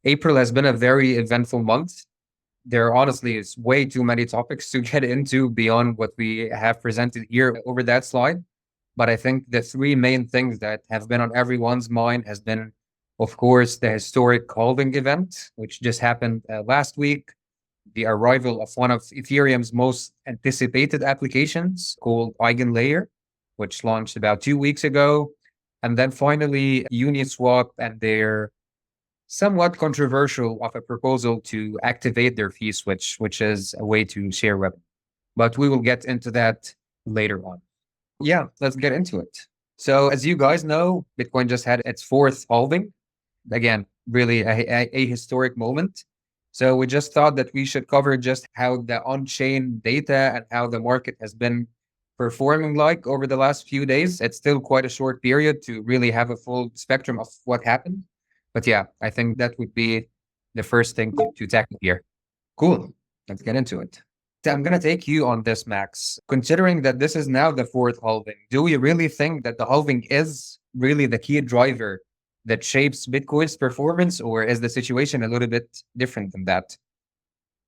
April has been a very eventful month. There honestly is way too many topics to get into beyond what we have presented here over that slide. But I think the three main things that have been on everyone's mind has been, of course, the historic halving event, which just happened last week, the arrival of one of Ethereum's most anticipated applications called Eigen, which launched about 2 weeks ago. And then finally, Uniswap and their somewhat controversial of a proposal to activate their fee switch, which is a way to share revenue. But we will get into that later on. Yeah, let's get into it. So as you guys know, Bitcoin just had its fourth halving. Again, really a historic moment. So we just thought that we should cover just how the on-chain data and how the market has been performing like over the last few days. It's still quite a short period to really have a full spectrum of what happened. But yeah, I think that would be the first thing to tackle here. Cool. Let's get into it. So I'm going to take you on this, Max. Considering that this is now the fourth halving, do we really think that the halving is really the key driver that shapes Bitcoin's performance, or is the situation a little bit different than that?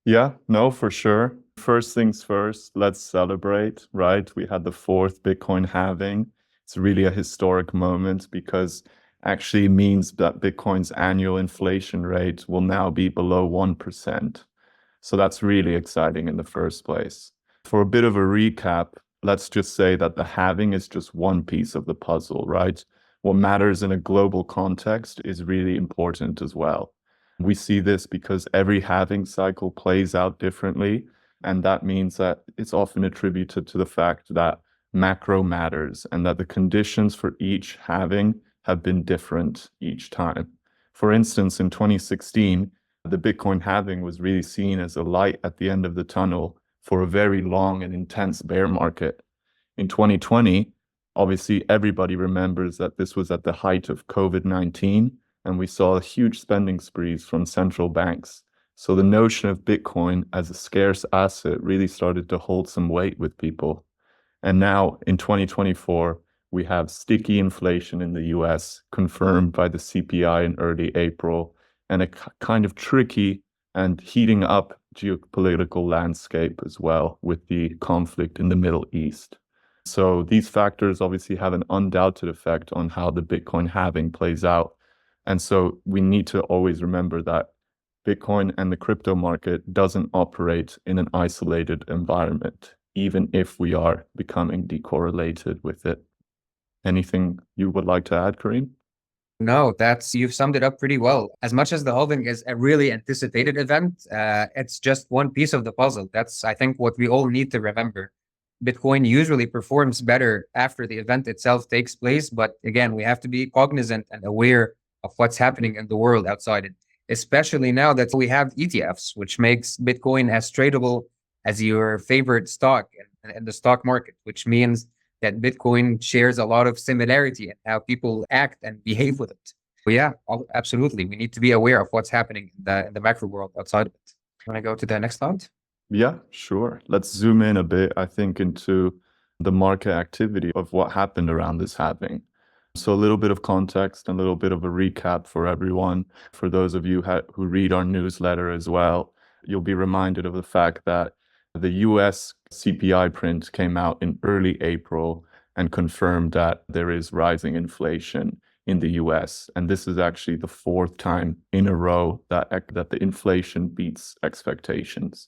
Yeah, no, for sure. First things first, let's celebrate, right? We had the fourth Bitcoin halving. It's really a historic moment because actually means that Bitcoin's annual inflation rate will now be below 1%. So that's really exciting in the first place. For a bit of a recap, let's just say that the halving is just one piece of the puzzle, right? What matters in a global context is really important as well. We see this because every halving cycle plays out differently, and that means that it's often attributed to the fact that macro matters and that the conditions for each halving have been different each time. For instance, in 2016, the Bitcoin halving was really seen as a light at the end of the tunnel for a very long and intense bear market. In 2020, obviously, everybody remembers that this was at the height of COVID-19, and we saw huge spending sprees from central banks. So the notion of Bitcoin as a scarce asset really started to hold some weight with people. And now in 2024, we have sticky inflation in the US, confirmed by the CPI in early April, and a kind of tricky and heating up geopolitical landscape as well with the conflict in the Middle East. So these factors obviously have an undoubted effect on how the Bitcoin halving plays out. And so we need to always remember that Bitcoin and the crypto market doesn't operate in an isolated environment, even if we are becoming decorrelated with it. Anything you would like to add, Kareem? No, you've summed it up pretty well. As much as the halving is a really anticipated event, it's just one piece of the puzzle. That's, I think, what we all need to remember. Bitcoin usually performs better after the event itself takes place, but again, we have to be cognizant and aware of what's happening in the world outside it, especially now that we have ETFs, which makes Bitcoin as tradable as your favorite stock in the stock market, which means that Bitcoin shares a lot of similarity in how people act and behave with it. But yeah, absolutely. We need to be aware of what's happening in the macro world outside of it. Want to go to the next slide? Yeah, sure. Let's zoom in a bit, I think, into the market activity of what happened around this halving. So a little bit of context, a little bit of a recap for everyone. For those of you who read our newsletter as well, you'll be reminded of the fact that the US CPI print came out in early April and confirmed that there is rising inflation in the US. And this is actually the fourth time in a row that the inflation beats expectations.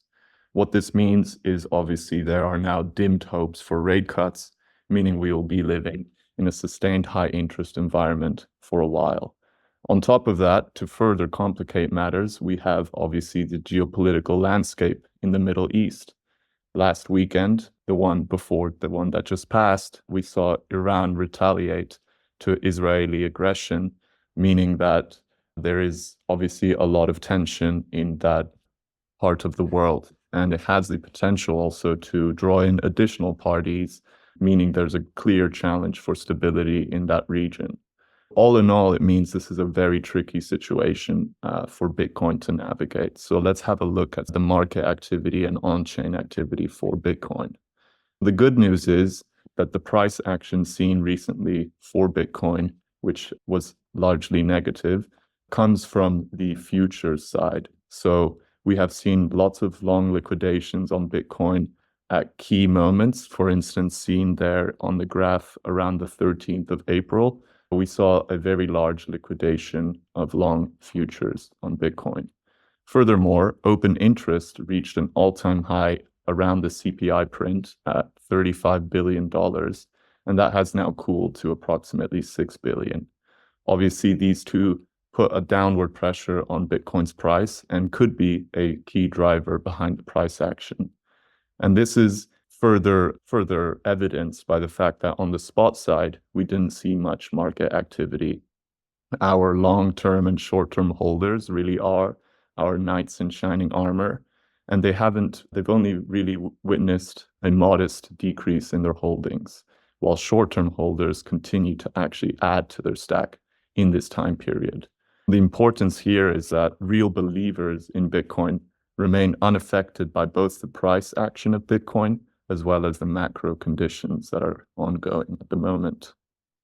What this means is obviously there are now dimmed hopes for rate cuts, meaning we will be living in a sustained high interest environment for a while. On top of that, to further complicate matters, we have obviously the geopolitical landscape in the Middle East. Last weekend, the one before the one that just passed, we saw Iran retaliate to Israeli aggression, meaning that there is obviously a lot of tension in that part of the world. And it has the potential also to draw in additional parties, meaning there's a clear challenge for stability in that region. All in all, it means this is a very tricky situation for Bitcoin to navigate. So let's have a look at the market activity and on-chain activity for Bitcoin. The good news is that the price action seen recently for Bitcoin, which was largely negative, comes from the futures side. So we have seen lots of long liquidations on Bitcoin at key moments. For instance, seen there on the graph around the 13th of April, we saw a very large liquidation of long futures on Bitcoin. Furthermore, open interest reached an all-time high around the CPI print at $35 billion, and that has now cooled to approximately $6 billion. Obviously, these two put a downward pressure on Bitcoin's price and could be a key driver behind the price action. And this is further evidenced by the fact that on the spot side, we didn't see much market activity. Our long-term and short-term holders really are our knights in shining armor, and they've only really witnessed a modest decrease in their holdings, while short-term holders continue to actually add to their stack in this time period. The importance here is that real believers in Bitcoin remain unaffected by both the price action of Bitcoin as well as the macro conditions that are ongoing at the moment.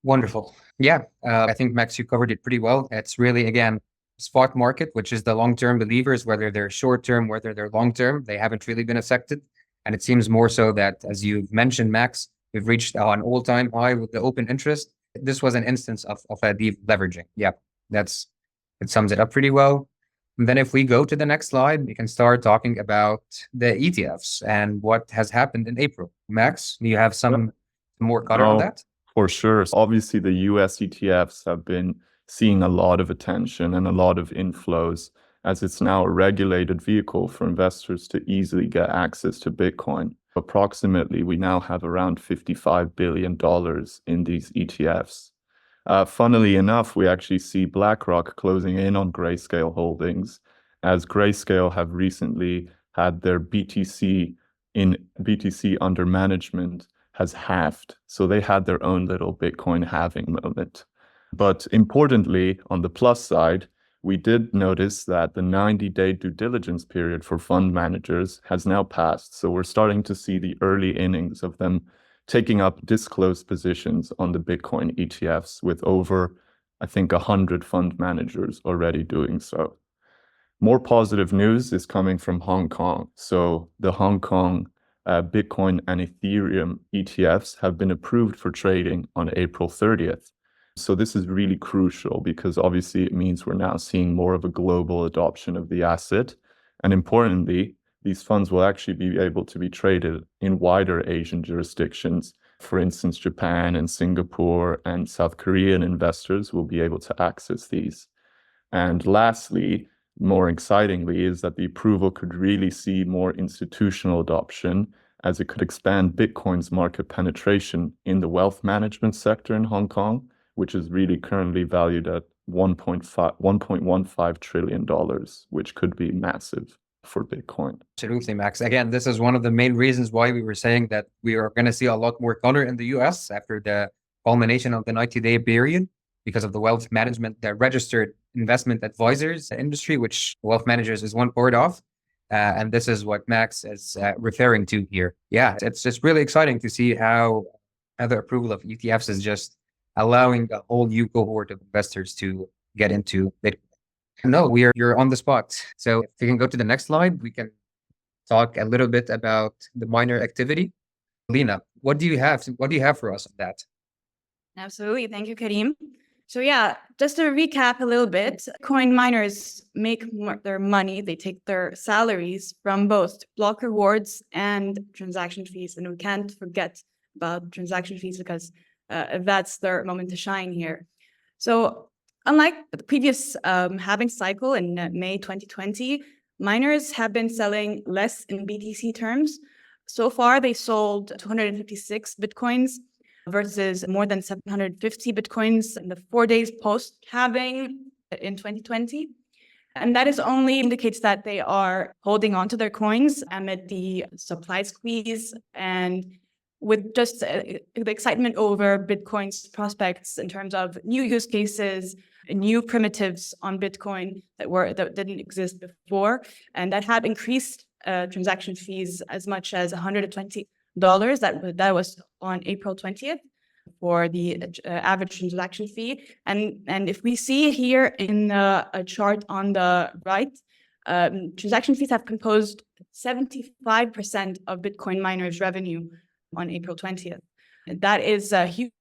Wonderful. Yeah, I think, Max, you covered it pretty well. It's really, again, spot market, which is the long-term believers, whether they're short-term, whether they're long-term, they haven't really been affected. And it seems more so that, as you mentioned, Max, we've reached an all-time high with the open interest. This was an instance of a deep leveraging. Yeah, it sums it up pretty well. And then if we go to the next slide, we can start talking about the ETFs and what has happened in April. Max, do you have some more color on that? For sure. Obviously, the US ETFs have been seeing a lot of attention and a lot of inflows, as it's now a regulated vehicle for investors to easily get access to Bitcoin. Approximately, we now have around $55 billion in these ETFs. Funnily enough, we actually see BlackRock closing in on Grayscale holdings, as Grayscale have recently had their BTC under management has halved. So they had their own little Bitcoin halving moment. But importantly, on the plus side, we did notice that the 90-day due diligence period for fund managers has now passed. So we're starting to see the early innings of them taking up disclosed positions on the Bitcoin ETFs, with over, I think, 100 fund managers already doing so. More positive news is coming from Hong Kong. So the Hong Kong Bitcoin and Ethereum ETFs have been approved for trading on April 30th. So this is really crucial because obviously it means we're now seeing more of a global adoption of the asset. And importantly, these funds will actually be able to be traded in wider Asian jurisdictions. For instance, Japan and Singapore and South Korean investors will be able to access these. And lastly, more excitingly, is that the approval could really see more institutional adoption, as it could expand Bitcoin's market penetration in the wealth management sector in Hong Kong, which is really currently valued at $1.15 trillion, which could be massive for Bitcoin. Absolutely, Max. Again, this is one of the main reasons why we were saying that we are going to see a lot more color in the US after the culmination of the 90-day period, because of the wealth management, the registered investment advisors industry, which wealth managers is one part of. And this is what Max is referring to here. Yeah, it's just really exciting to see how the approval of ETFs is just allowing a whole new cohort of investors to get into Bitcoin. No, you're on the spot. So if we can go to the next slide, we can talk a little bit about the miner activity. Lena, what do you have for us on that? Absolutely. Thank you, Karim. So yeah, just to recap a little bit, coin miners make their money, they take their salaries from both block rewards and transaction fees. And we can't forget about transaction fees because that's their moment to shine here. So unlike the previous halving cycle in May 2020, miners have been selling less in BTC terms. So far, they sold 256 Bitcoins versus more than 750 Bitcoins in the 4 days post-halving in 2020. And that is only indicates that they are holding on to their coins amid the supply squeeze and with just the excitement over Bitcoin's prospects in terms of new use cases, new primitives on Bitcoin that didn't exist before, and that had increased transaction fees as much as $120. That was on April 20th. for the average transaction fee. And if we see here in a chart on the right, transaction fees have composed 75% of Bitcoin miners' revenue on April 20th. That is huge,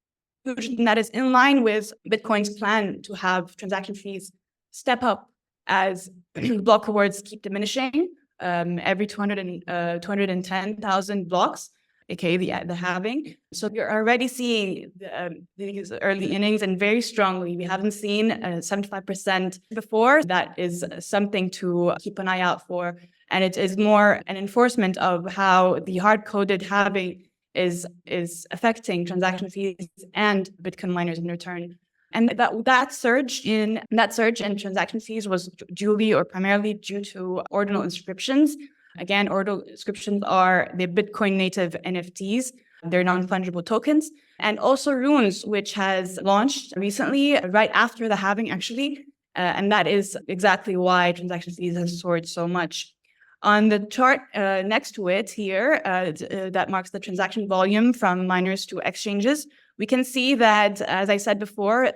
and that is in line with Bitcoin's plan to have transaction fees step up as block rewards keep diminishing every 210,000 blocks, aka the halving. So you're already seeing these early innings, and very strongly. We haven't seen 75% before. That is something to keep an eye out for. And it is more an enforcement of how the hard-coded halving is affecting transaction fees and Bitcoin miners in return. And that surge in transaction fees was duly or primarily due to ordinal inscriptions. Again, ordinal inscriptions are the Bitcoin native NFTs. They're non-fungible tokens. And also runes, which has launched recently, right after the halving, actually. And that is exactly why transaction fees have soared so much. On the chart next to it here, that marks the transaction volume from miners to exchanges, we can see that, as I said before,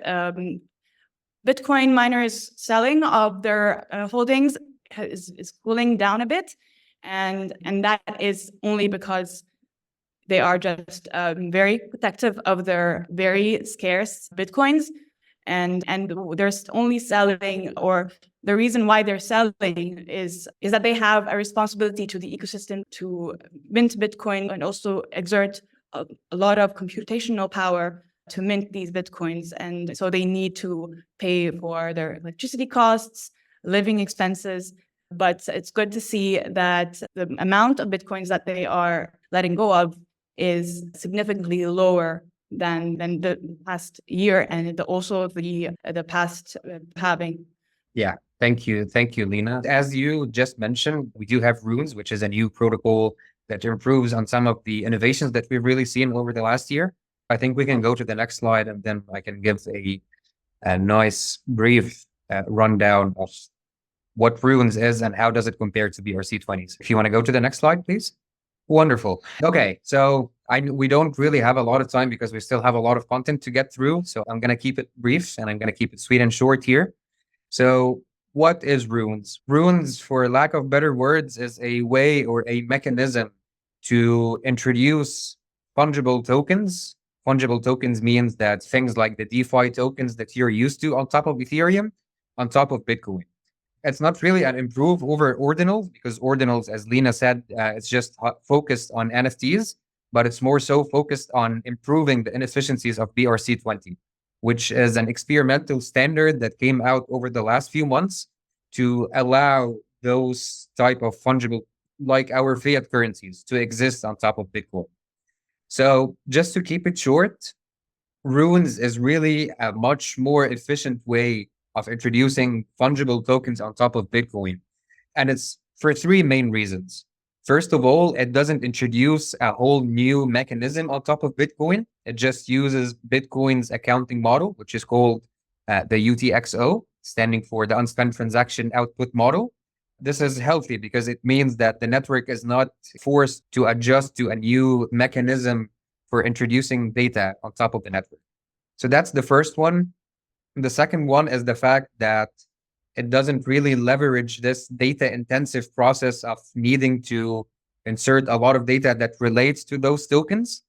Bitcoin miners' selling of their holdings is cooling down a bit. And that is only because they are just very protective of their very scarce Bitcoins. And they're only selling, or the reason why they're selling is that they have a responsibility to the ecosystem to mint Bitcoin and also exert a lot of computational power to mint these Bitcoins. And so they need to pay for their electricity costs, living expenses. But it's good to see that the amount of Bitcoins that they are letting go of is significantly lower than the past year and also the past halving. Yeah, thank you, Lena. As you just mentioned, we do have runes, which is a new protocol that improves on some of the innovations that we've really seen over the last year. I think we can go to the next slide, and then I can give a nice brief rundown of what runes is and how does it compare to BRC20s. If you want to go to the next slide, please. Wonderful. Okay, so we don't really have a lot of time because we still have a lot of content to get through. So I'm going to keep it brief and I'm going to keep it sweet and short here. So what is runes? Runes, for lack of better words, is a way or a mechanism to introduce fungible tokens. Fungible tokens means that things like the DeFi tokens that you're used to on top of Ethereum, on top of Bitcoin. It's not really an improve over ordinals, because ordinals, as Lena said, it's just focused on NFTs, but it's more so focused on improving the inefficiencies of BRC20, which is an experimental standard that came out over the last few months to allow those type of fungible, like our fiat currencies, to exist on top of Bitcoin. So just to keep it short, runes is really a much more efficient way of introducing fungible tokens on top of Bitcoin. And it's for three main reasons. First of all, it doesn't introduce a whole new mechanism on top of Bitcoin. It just uses Bitcoin's accounting model, which is called the UTXO, standing for the unspent transaction output model. This is healthy because it means that the network is not forced to adjust to a new mechanism for introducing data on top of the network. So that's the first one. The second one is the fact that it doesn't really leverage this data-intensive process of needing to insert a lot of data that relates to those tokens.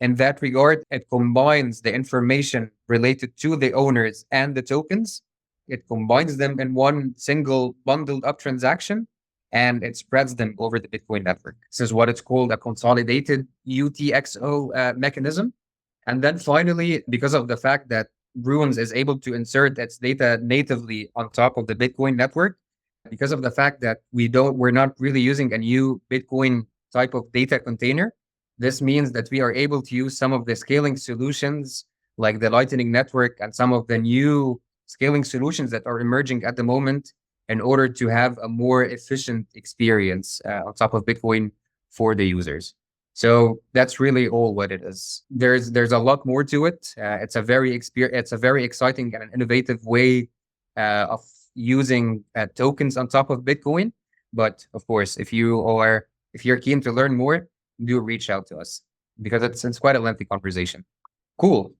In that regard, it combines the information related to the owners and the tokens. It combines them in one single bundled up transaction, and it spreads them over the Bitcoin network. This is what it's called a consolidated UTXO mechanism. And then finally, because of the fact that Runes is able to insert its data natively on top of the Bitcoin network, because of the fact that we're not really using a new Bitcoin type of data container. This means that we are able to use some of the scaling solutions like the Lightning Network and some of the new scaling solutions that are emerging at the moment in order to have a more efficient experience on top of Bitcoin for the users. So that's really all what it is. There's a lot more to it. It's a very exciting and innovative way of using tokens on top of Bitcoin. But of course, if you're keen to learn more, do reach out to us because it's quite a lengthy conversation. Cool.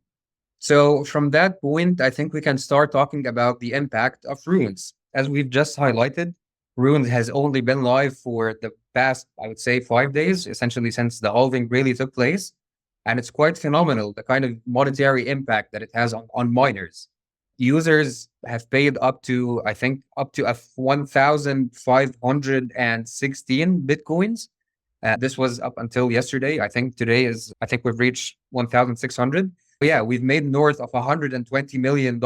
So from that point, I think we can start talking about the impact of Runes. As we've just highlighted, Runes has only been live for the past, I would say, 5 days, essentially since the halving really took place. And it's quite phenomenal, the kind of monetary impact that it has on miners. Users have paid up to, I think, up to 1,516 Bitcoins. This was up until yesterday. I think I think we've reached 1,600. Yeah, we've made north of $120 million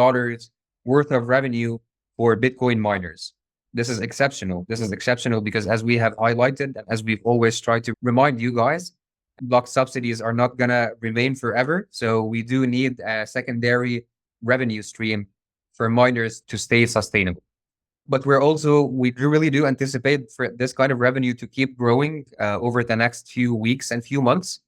worth of revenue for Bitcoin miners. This is exceptional. This is exceptional because, as we have highlighted, and as we've always tried to remind you guys, block subsidies are not going to remain forever. So we do need a secondary revenue stream for miners to stay sustainable. But we really do anticipate for this kind of revenue to keep growing over the next few weeks and few months,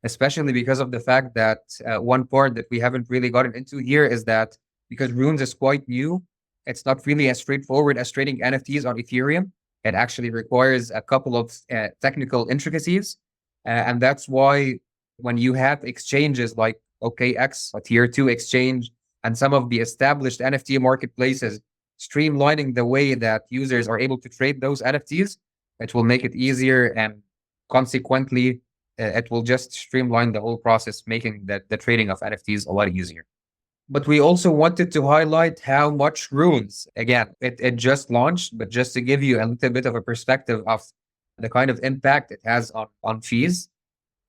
especially because of the fact that one part that we haven't really gotten into here is that because Runes is quite new, it's not really as straightforward as trading NFTs on Ethereum. It actually requires a couple of technical intricacies. And that's why when you have exchanges like OKX, a tier 2 exchange, and some of the established NFT marketplaces streamlining the way that users are able to trade those NFTs, it will make it easier, and consequently, it will just streamline the whole process, making the trading of NFTs a lot easier. But we also wanted to highlight how much Runes, again, it just launched, but just to give you a little bit of a perspective of the kind of impact it has on fees.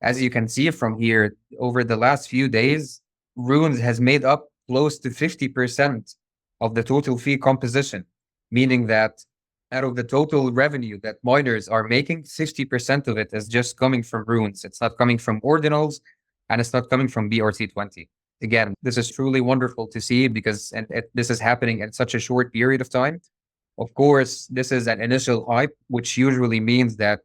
As you can see from here, over the last few days, Runes has made up close to 50% of the total fee composition, meaning that out of the total revenue that miners are making, 50% of it is just coming from Runes. It's not coming from ordinals, and it's not coming from BRC20. Again, this is truly wonderful to see because this is happening in such a short period of time. Of course, this is an initial hype, which usually means that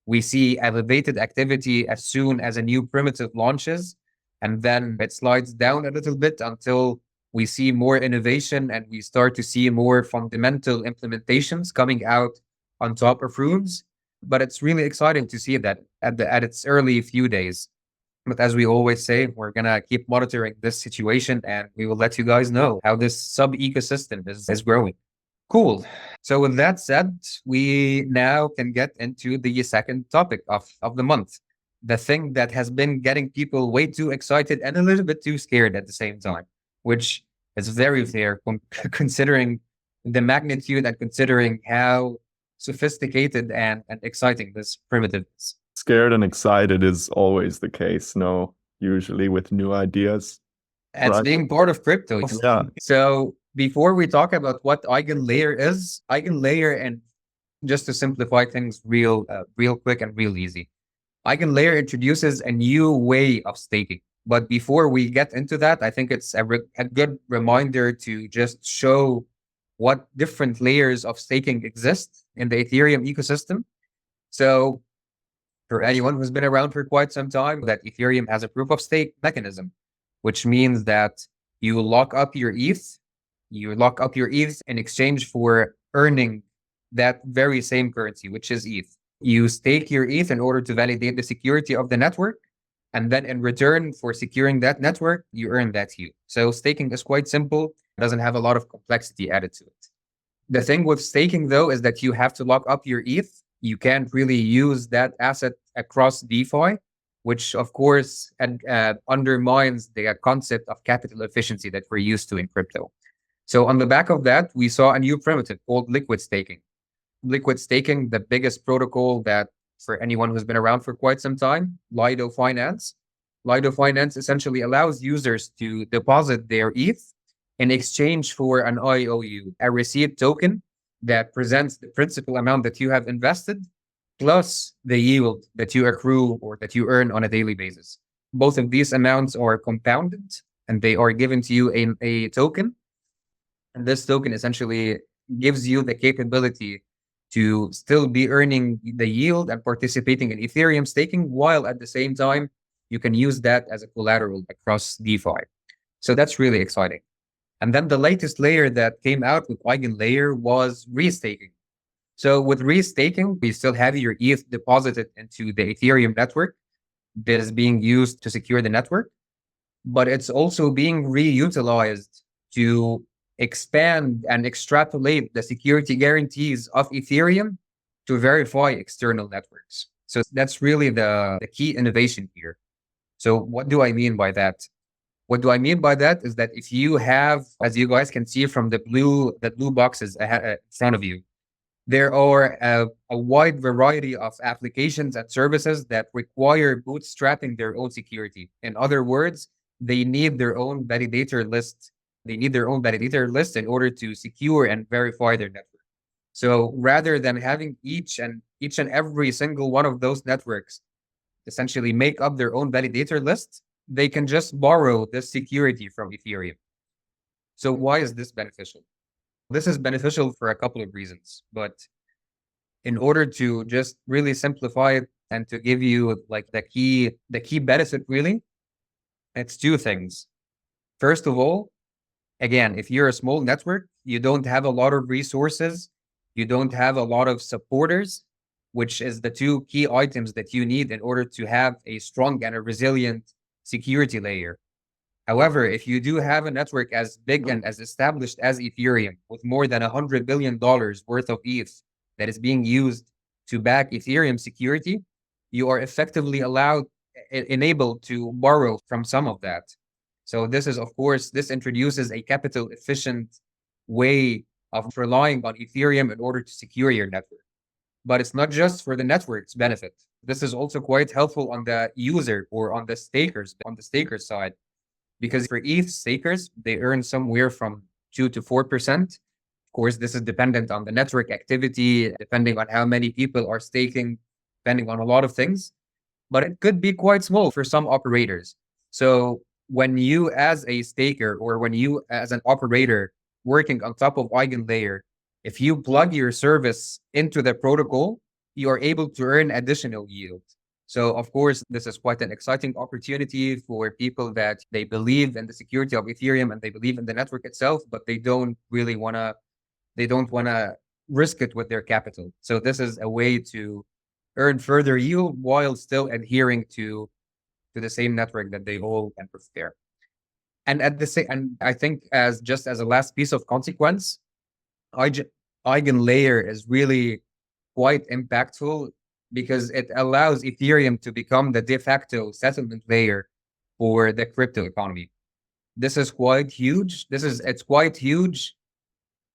we see elevated activity as soon as a new primitive launches, and then it slides down a little bit until we see more innovation and we start to see more fundamental implementations coming out on top of Runes. But it's really exciting to see that at its early few days. But as we always say, we're going to keep monitoring this situation and we will let you guys know how this sub ecosystem is growing. Cool. So with that said, we now can get into the second topic of the month. The thing that has been getting people way too excited and a little bit too scared at the same time, which is very fair considering the magnitude and considering how sophisticated and exciting this primitive is. Scared and excited is always the case, no, usually with new ideas. It's right? Being part of crypto. Yeah. So before we talk about what Eigen Layer is, Eigen Layer, and just to simplify things real quick and real easy, Eigen Layer introduces a new way of staking. But before we get into that, I think it's a good reminder to just show what different layers of staking exist in the Ethereum ecosystem. So for anyone who's been around for quite some time, that Ethereum has a proof of stake mechanism, which means that you lock up your ETH in exchange for earning that very same currency, which is ETH. You stake your ETH in order to validate the security of the network. And then in return for securing that network, you earn that yield. So staking is quite simple. It doesn't have a lot of complexity added to it. The thing with staking, though, is that you have to lock up your ETH. You can't really use that asset across DeFi, which, of course, undermines the concept of capital efficiency that we're used to in crypto. So on the back of that, we saw a new primitive called liquid staking. Liquid staking, the biggest protocol that for anyone who's been around for quite some time, Lido Finance. Lido Finance essentially allows users to deposit their ETH in exchange for an IOU, a receipt token that presents the principal amount that you have invested, plus the yield that you accrue or that you earn on a daily basis. Both of these amounts are compounded and they are given to you in a token. And this token essentially gives you the capability to still be earning the yield and participating in Ethereum staking, while at the same time, you can use that as a collateral across DeFi. So that's really exciting. And then the latest layer that came out with Eigen Layer was restaking. So with restaking, we still have your ETH deposited into the Ethereum network that is being used to secure the network. but it's also being reutilized to expand and extrapolate the security guarantees of Ethereum to verify external networks. So that's really the key innovation here. So what do I mean by that? What do I mean by that is that if you have, as you guys can see from the blue boxes in front of you, there are a wide variety of applications and services that require bootstrapping their own security. In other words, they need their own validator list. They need their own validator list in order to secure and verify their network. So rather than having each and every single one of those networks essentially make up their own validator list, they can just borrow this security from Ethereum. So why is this beneficial? This is beneficial for a couple of reasons, but in order to just really simplify it and to give you like the key benefit really, it's two things. First of all, again, if you're a small network, you don't have a lot of resources, you don't have a lot of supporters, which is the two key items that you need in order to have a strong and a resilient security layer. However, if you do have a network as big and as established as Ethereum, with more than $100 billion worth of ETH that is being used to back Ethereum security, you are effectively enabled to borrow from some of that. So this is, of course, this introduces a capital efficient way of relying on Ethereum in order to secure your network. But it's not just for the network's benefit. This is also quite helpful on the user or on the staker side, because for ETH stakers, they earn somewhere from 2 to 4%. Of course, this is dependent on the network activity, depending on how many people are staking, depending on a lot of things. But it could be quite small for some operators. So when you as a staker or when you as an operator working on top of Eigen layer, if you plug your service into the protocol, you are able to earn additional yield. So of course, this is quite an exciting opportunity for people that they believe in the security of Ethereum and they believe in the network itself, but they don't want to risk it with their capital. So this is a way to earn further yield while still adhering to the same network that they all can prepare. And I think as a last piece of consequence, Eigen layer is really quite impactful because it allows Ethereum to become the de facto settlement layer for the crypto economy. This is quite huge. It's quite huge,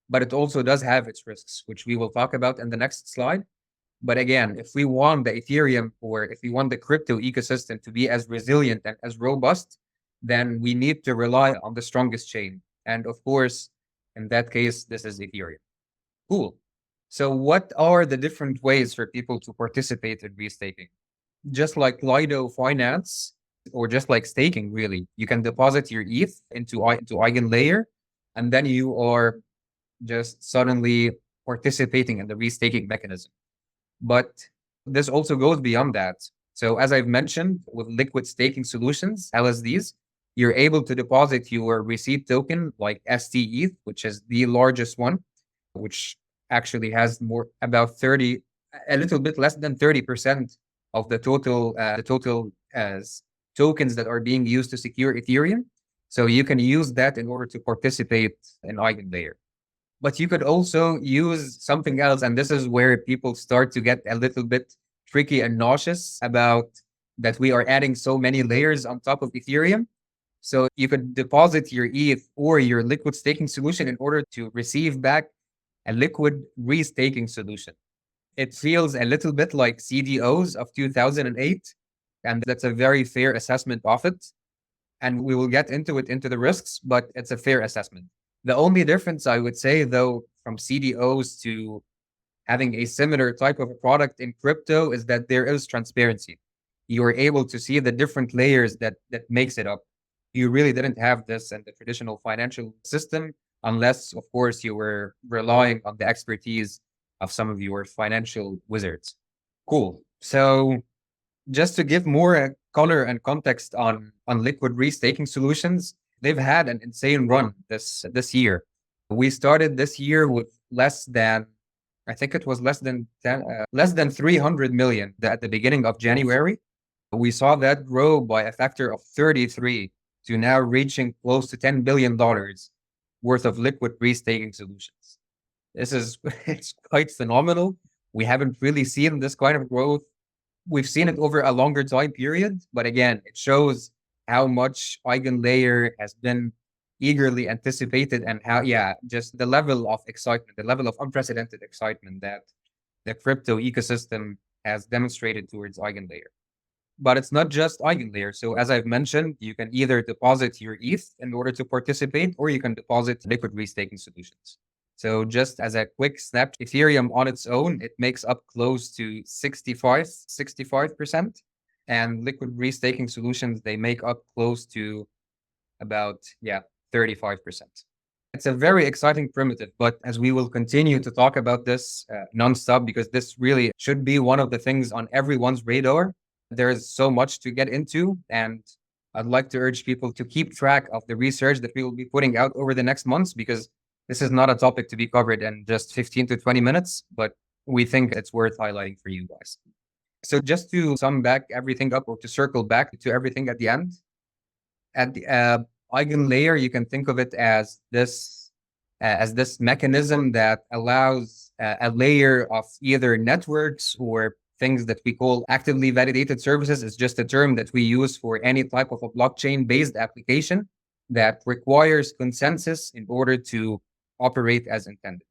but it also does have its risks, which we will talk about in the next slide. But again, if we want the Ethereum or if we want the crypto ecosystem to be as resilient and as robust, then we need to rely on the strongest chain. And of course, in that case, this is Ethereum. Cool. So what are the different ways for people to participate in restaking? Just like Lido Finance, or just like staking, really, you can deposit your ETH into Eigen layer, and then you are just suddenly participating in the restaking mechanism. But this also goes beyond that. So as I've mentioned, with liquid staking solutions, LSDs, you're able to deposit your receipt token like STETH, which is the largest one, which actually has a little bit less than 30% of the total tokens that are being used to secure Ethereum. So you can use that in order to participate in Eigen layer. But you could also use something else, and this is where people start to get a little bit tricky and nauseous about that we are adding so many layers on top of Ethereum. So you could deposit your ETH or your liquid staking solution in order to receive back a liquid restaking solution. It feels a little bit like CDOs of 2008, and that's a very fair assessment of it. And we will get into the risks, but it's a fair assessment. The only difference I would say, though, from CDOs to having a similar type of a product in crypto is that there is transparency. You are able to see the different layers that makes it up. You really didn't have this in the traditional financial system, unless, of course, you were relying on the expertise of some of your financial wizards. Cool. So just to give more color and context on liquid restaking solutions, they've had an insane run this year. We started this year with less than 300 million at the beginning of January. We saw that grow by a factor of 33 to now reaching close to $10 billion worth of liquid restaking solutions. This is it's quite phenomenal. We haven't really seen this kind of growth. We've seen it over a longer time period, but again, it shows how much Eigen layer has been eagerly anticipated and how, just the level of excitement, the level of unprecedented excitement that the crypto ecosystem has demonstrated towards Eigen layer. But it's not just Eigen layer. So as I've mentioned, you can either deposit your ETH in order to participate, or you can deposit liquid restaking solutions. So just as a quick snap, Ethereum on its own, it makes up close to 65%. And liquid restaking solutions, they make up close to about, 35%. It's a very exciting primitive, but as we will continue to talk about this nonstop, because this really should be one of the things on everyone's radar. There's so much to get into, and I'd like to urge people to keep track of the research that we will be putting out over the next months, because this is not a topic to be covered in just 15 to 20 minutes, but we think it's worth highlighting for you guys. So just to sum back everything up, or to circle back to everything at the end, at the Eigen layer, you can think of it as this mechanism that allows a layer of either networks or things that we call actively validated services. Is just a term that we use for any type of a blockchain-based application that requires consensus in order to operate as intended.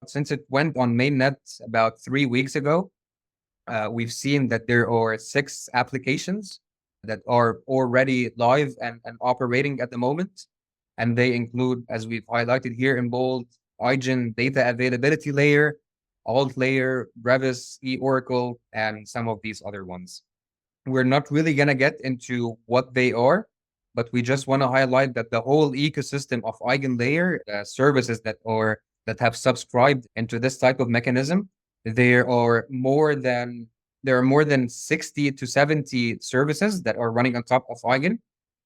Since it went on mainnet about 3 weeks ago, we've seen that there are 6 applications that are already live and operating at the moment. And they include, as we've highlighted here in bold, Eigen data availability layer, alt layer, Brevis, eOracle, and some of these other ones. We're not really going to get into what they are, but we just want to highlight that the whole ecosystem of Eigen layer services that have subscribed into this type of mechanism, there are more than 60 to 70 services that are running on top of Eigen.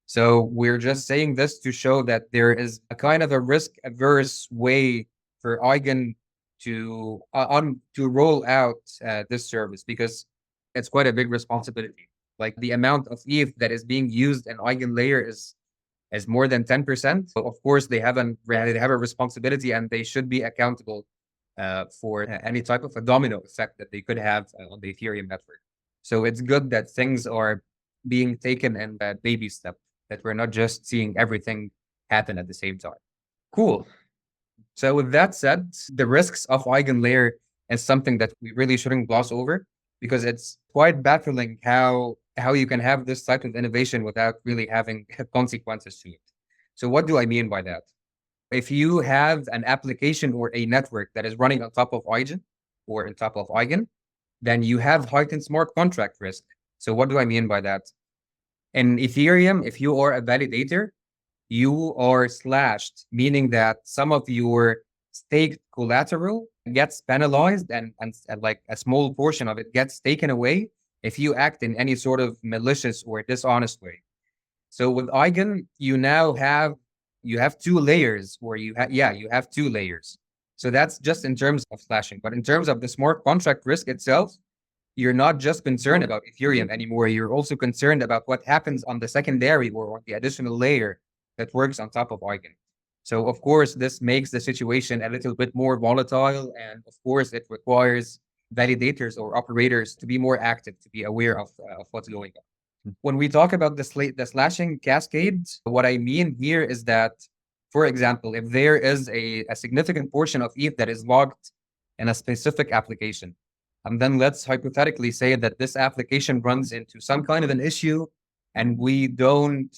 So we're just saying this to show that there is a kind of a risk-averse way for Eigen to roll out this service, because it's quite a big responsibility. Like the amount of ETH that is being used in Eigen layer is more than 10%. So of course, they have a responsibility, and they should be accountable for any type of a domino effect that they could have on the Ethereum network. So it's good that things are being taken in a baby step, that we're not just seeing everything happen at the same time. Cool. So with that said, the risks of Eigen layer is something that we really shouldn't gloss over, because it's quite baffling how you can have this type of innovation without really having consequences to it. So what do I mean by that? If you have an application or a network that is running on top of Eigen or on top of Eigen, then you have heightened smart contract risk. So what do I mean by that? In Ethereum, if you are a validator, you are slashed, meaning that some of your staked collateral gets penalized, and like a small portion of it gets taken away if you act in any sort of malicious or dishonest way. So with Eigen, you have 2 layers, or you have 2 layers. So that's just in terms of slashing. But in terms of the smart contract risk itself, you're not just concerned about Ethereum anymore. You're also concerned about what happens on the secondary or on the additional layer that works on top of Eigen. So of course, this makes the situation a little bit more volatile. And of course, it requires validators or operators to be more active, to be aware of what's going on. When we talk about the slashing cascades, what I mean here is that, for example, if there is a significant portion of ETH that is logged in a specific application, and then let's hypothetically say that this application runs into some kind of an issue, and we don't,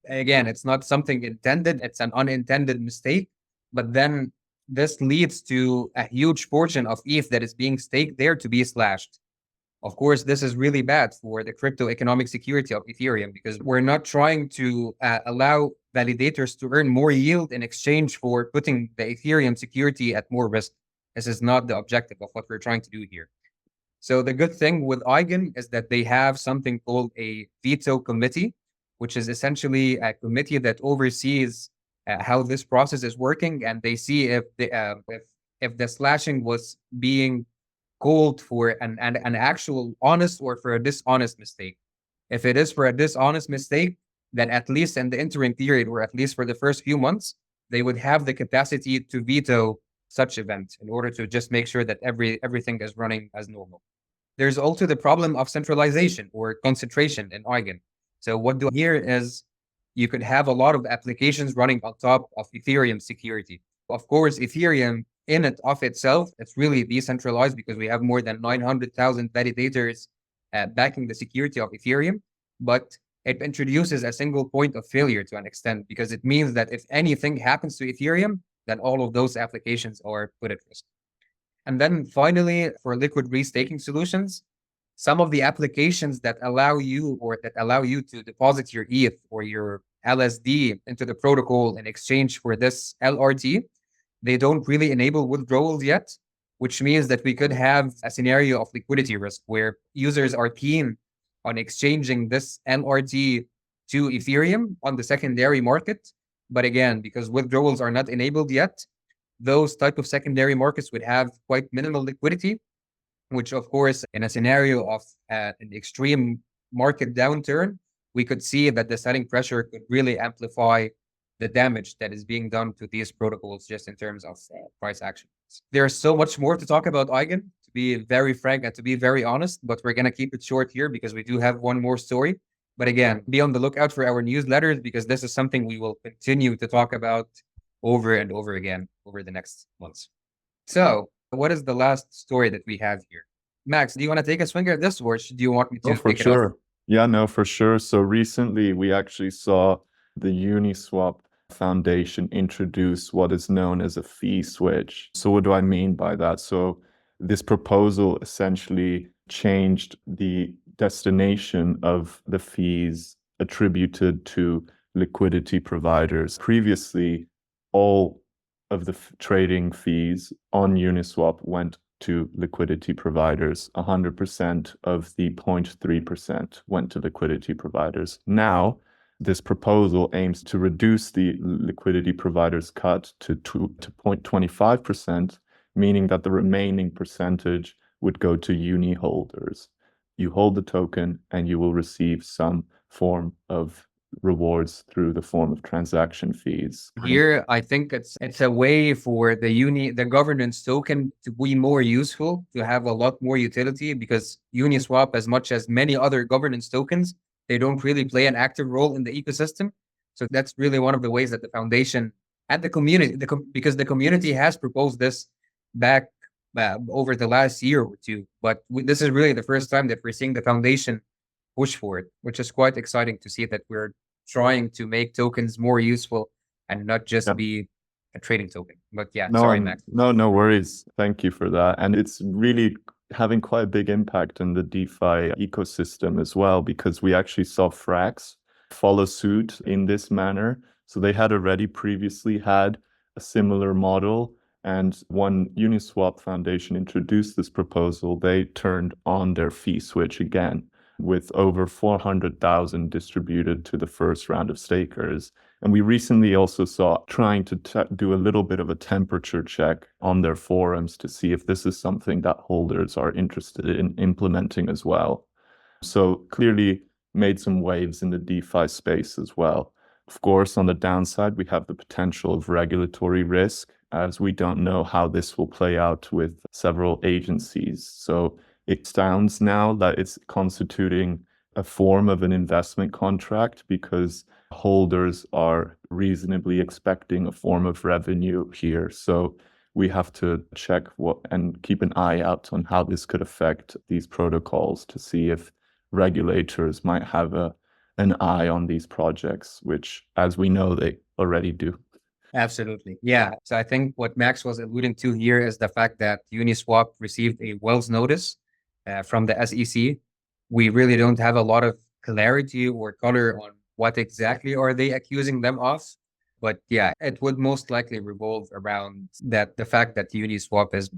again, it's not something intended, it's an unintended mistake, but then this leads to a huge portion of ETH that is being staked there to be slashed. Of course, this is really bad for the crypto economic security of Ethereum, because we're not trying to allow validators to earn more yield in exchange for putting the Ethereum security at more risk. This is not the objective of what we're trying to do here. So the good thing with Eigen is that they have something called a veto committee, which is essentially a committee that oversees how this process is working, and they see if the slashing was being called for an actual honest or for a dishonest mistake. If it is for a dishonest mistake, that at least in the interim period, or at least for the first few months, they would have the capacity to veto such event in order to just make sure that everything is running as normal. There's also the problem of centralization or concentration in Eigen. So what do here is you could have a lot of applications running on top of Ethereum security. Of course, Ethereum in it of itself, it's really decentralized because we have more than 900,000 validators backing the security of Ethereum. But it introduces a single point of failure to an extent, because it means that if anything happens to Ethereum, then all of those applications are put at risk. And then finally, for liquid restaking solutions, some of the applications that allow you to deposit your ETH or your LSD into the protocol in exchange for this LRT, they don't really enable withdrawals yet, which means that we could have a scenario of liquidity risk where users are keen on exchanging this LRT to Ethereum on the secondary market. But again, because withdrawals are not enabled yet, those type of secondary markets would have quite minimal liquidity, which of course, in a scenario of an extreme market downturn, we could see that the selling pressure could really amplify the damage that is being done to these protocols just in terms of price action. There's so much more to talk about Eigen, to be very frank and to be very honest, but we're going to keep it short here because we do have one more story. But again, be on the lookout for our newsletters, because this is something we will continue to talk about over and over again over the next months. So what is the last story that we have here? Max, do you want to take a swing at this, or do you want me to for pick it sure. up? Yeah, no, for sure. So recently we actually saw the Uniswap Foundation introduce what is known as a fee switch. So what do I mean by that? So this proposal essentially changed the destination of the fees attributed to liquidity providers. Previously, all of the trading fees on Uniswap went to liquidity providers. 100% of the 0.3% went to liquidity providers. Now, this proposal aims to reduce the liquidity providers cut to 0.25%, meaning that the remaining percentage would go to uni holders. You hold the token and you will receive some form of rewards through the form of transaction fees. Here, I think it's a way for the governance token to be more useful, to have a lot more utility, because Uniswap, as much as many other governance tokens, they don't really play an active role in the ecosystem. So that's really one of the ways that the foundation and the community, because the community has proposed this back over the last year or two, but this is really the first time that we're seeing the foundation push for it, which is quite exciting to see that we're trying to make tokens more useful and not just be a trading token. But yeah, sorry, Max. No worries. Thank you for that. And it's really having quite a big impact in the DeFi ecosystem as well, because we actually saw Frax follow suit in this manner. So they had already previously had a similar model. And when Uniswap Foundation introduced this proposal, they turned on their fee switch again, with over 400,000 distributed to the first round of stakers. And we recently also saw trying to do a little bit of a temperature check on their forums to see if this is something that holders are interested in implementing as well. So clearly made some waves in the DeFi space as well. Of course, on the downside, we have the potential of regulatory risk, as we don't know how this will play out with several agencies. So it sounds now that it's constituting a form of an investment contract, because holders are reasonably expecting a form of revenue here. So we have to check and keep an eye out on how this could affect these protocols, to see if regulators might have an eye on these projects, which, as we know, they already do. Absolutely. Yeah. So I think what Max was alluding to here is the fact that Uniswap received a Wells notice from the SEC. We really don't have a lot of clarity or color on what exactly are they accusing them of. But yeah, it would most likely revolve around the fact that Uniswap is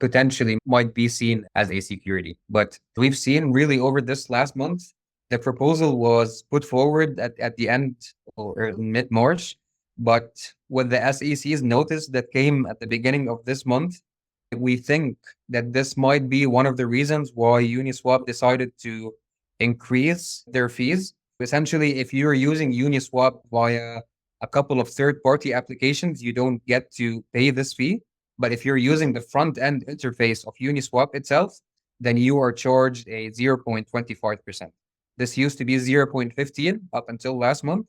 potentially might be seen as a security. But we've seen really over this last month, the proposal was put forward at the end or mid-March. But with the SEC's notice that came at the beginning of this month, we think that this might be one of the reasons why Uniswap decided to increase their fees. Essentially, if you're using Uniswap via a couple of third-party applications, you don't get to pay this fee. But if you're using the front-end interface of Uniswap itself, then you are charged a 0.25%. This used to be 0.15 up until last month.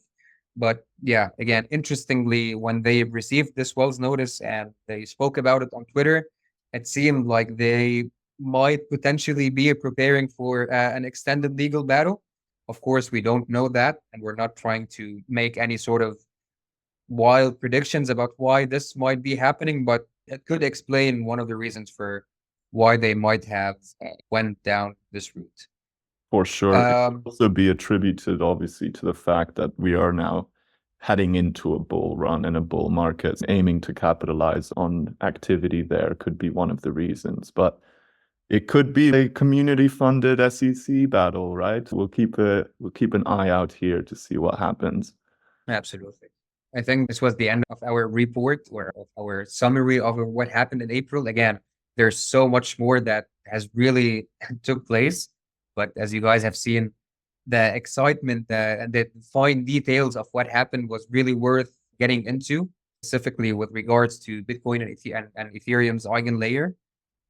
But yeah, again, interestingly, when they received this Wells notice and they spoke about it on Twitter, it seemed like they might potentially be preparing for an extended legal battle. Of course, we don't know that, and we're not trying to make any sort of wild predictions about why this might be happening, but it could explain one of the reasons for why they might have went down this route. For sure. It could also be attributed, obviously, to the fact that we are now heading into a bull run and a bull market. Aiming to capitalize on activity there could be one of the reasons. But it could be a community-funded SEC battle, right? We'll keep an eye out here to see what happens. Absolutely. I think this was the end of our report or of our summary of what happened in April. Again, there's so much more that has really took place. But as you guys have seen, the excitement and the fine details of what happened was really worth getting into, specifically with regards to Bitcoin and Ethereum's Eigen layer.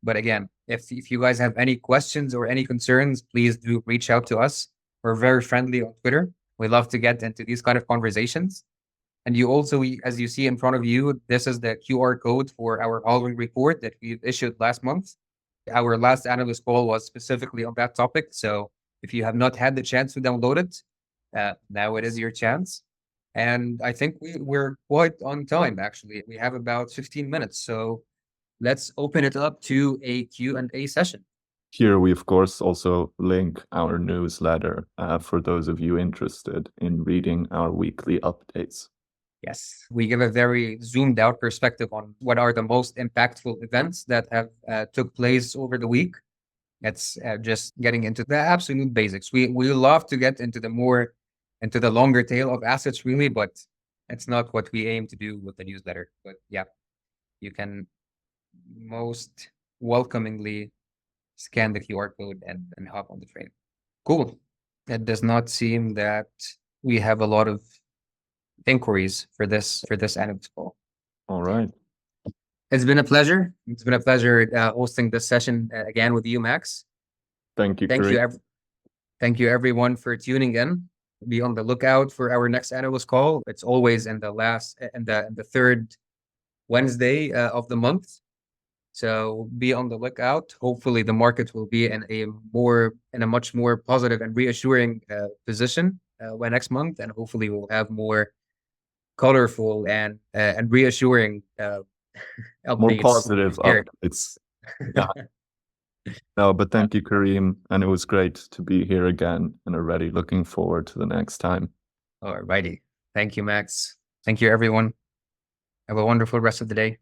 But again, if you guys have any questions or any concerns, please do reach out to us. We're very friendly on Twitter. We love to get into these kind of conversations. And you also, as you see in front of you, this is the QR code for our halving report that we issued last month. Our last analyst call was specifically on that topic. So if you have not had the chance to download it, now it is your chance. And I think we're quite on time, actually. We have about 15 minutes. So let's open it up to a Q&A session. Here we, of course, also link our newsletter for those of you interested in reading our weekly updates. Yes, we give a very zoomed out perspective on what are the most impactful events that have took place over the week. It's just getting into the absolute basics. We love to get into the longer tail of assets, really, but it's not what we aim to do with the newsletter. But yeah, you can most welcomingly scan the QR code and hop on the train. Cool. It does not seem that we have a lot of inquiries for this analyst call. All right. It's been a pleasure. It's been a pleasure hosting this session again with you, Max. Thank you. Thank you, everyone, for tuning in. Be on the lookout for our next analyst call. It's always in the third Wednesday of the month. So be on the lookout. Hopefully, the market will be in a much more positive and reassuring position by next month, and hopefully, we'll have more colorful and reassuring updates. More positive updates. Yeah. No, but thank you, Kareem. And it was great to be here again and already looking forward to the next time. All righty. Thank you, Max. Thank you, everyone. Have a wonderful rest of the day.